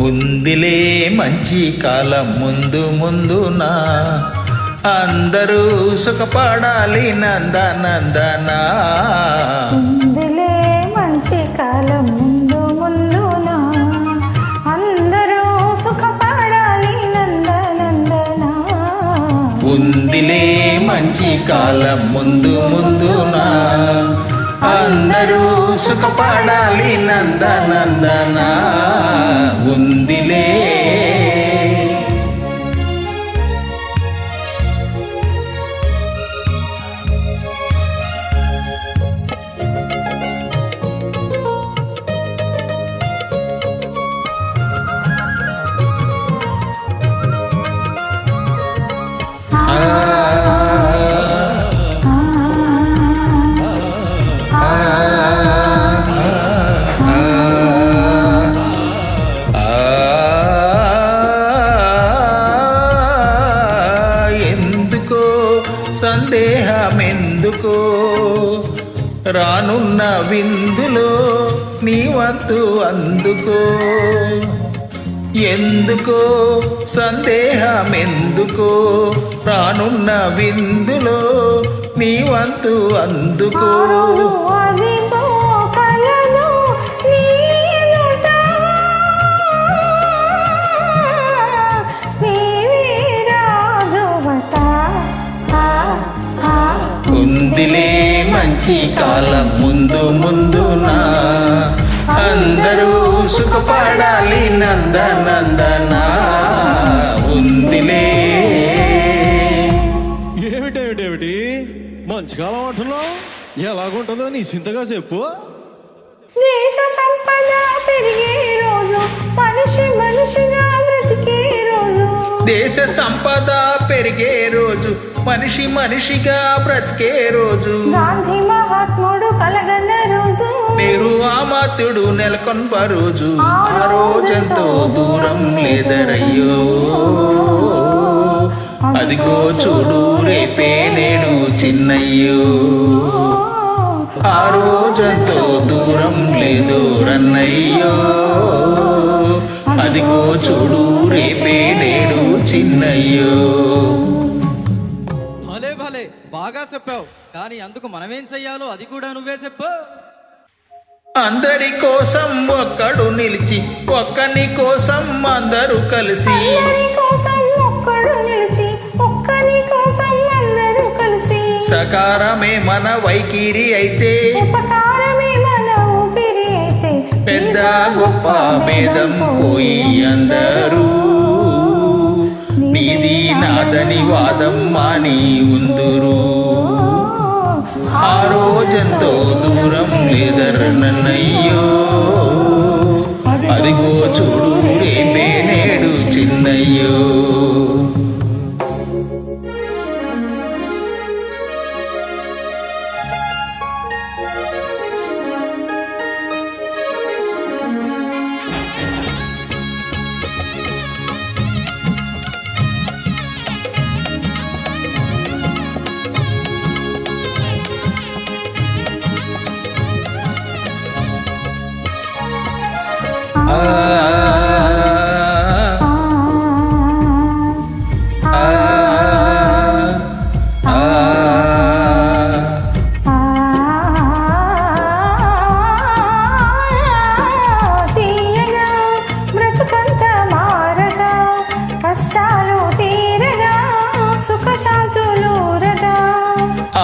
ఉందిలే మంచి కాలం ముందు ముందునా, అందరూ సుఖపడాలి నందనందనా. ఉందిలే మంచి కాలం ముందు ముందునా, అందరూ సుఖపడాలి నందనందనా. ఉందిలే మంచి కాలం ముందు ముందునా, అందరూ సుఖపడాలి నందనందనా. ఉందిలే సందేహమెందుకో, రానున్న విందులో నీ వంతు అందుకో. ఎందుకో సందేహమెందుకో, రానున్న విందులో నీ వంతు అందుకో. ఉందిలే మంచి కాలం ముందు ముందునా, అందరూ సుఖపడాలి నందనందనా. ఉందిలే. ఏమిటేమిటేమిటి మంచి కాలం అంటున్నావు? ఎలాగుంటుందో నీ చింతగా చెప్పు. దేశ సంపద పెరిగే రోజు, మనిషి మనిషిగా బ్రతికే రోజు. దేశ సంపద పెరిగే రోజు, మనిషి మనిషిగా బ్రతికే రోజు. గాంధీ మహాత్ముడు కలగన్న రోజు, నేరు ఆమాత్యుడు నెలకొన్ప రోజు. ఆ రోజంతో దూరం లేదరయ్యో, అదిగో చూడు రేపే నేడు చిన్నయ్యో. ఆ రోజంతో దూరం లేదు రన్నయ్యో, అదిగో చూడు రేపే నేడు చిన్నయ్యో. భలే భలే బాగా చెప్పావు, కానీ అందుకు మనమేం చెయ్యాలో అది కూడా నువ్వే చెప్పు. అందరి కోసం ఒక్కడు నిలిచి, ఒక్కని కోసం అందరూ కలిసి. సకారమే మన వైఖరి అయితే, పెద్ద గొప్ప భేదం పోయి అందరూ నీది నాదని వాదం మాని ఉందురు. ఆ రోజంతో దూరం లేదర్నయ్యో, అదిగో చూడు రేపే నేడు చిన్నయ్యో.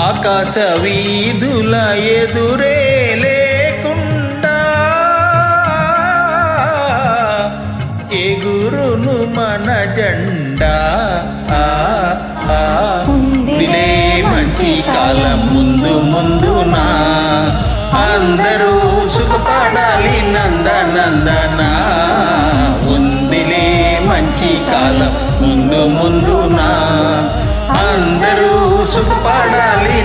ఆకాశ వీధుల ఎదురే లేకుండా ఎగురును మన జెండా. ఉందిలే మంచి కాలం ముందు ముందునా, అందరూ సుఖపడాలి నందనందనా. ఉందిలే మంచి కాలం ముందు ముందునా, అందరూ సుఖపడాలి.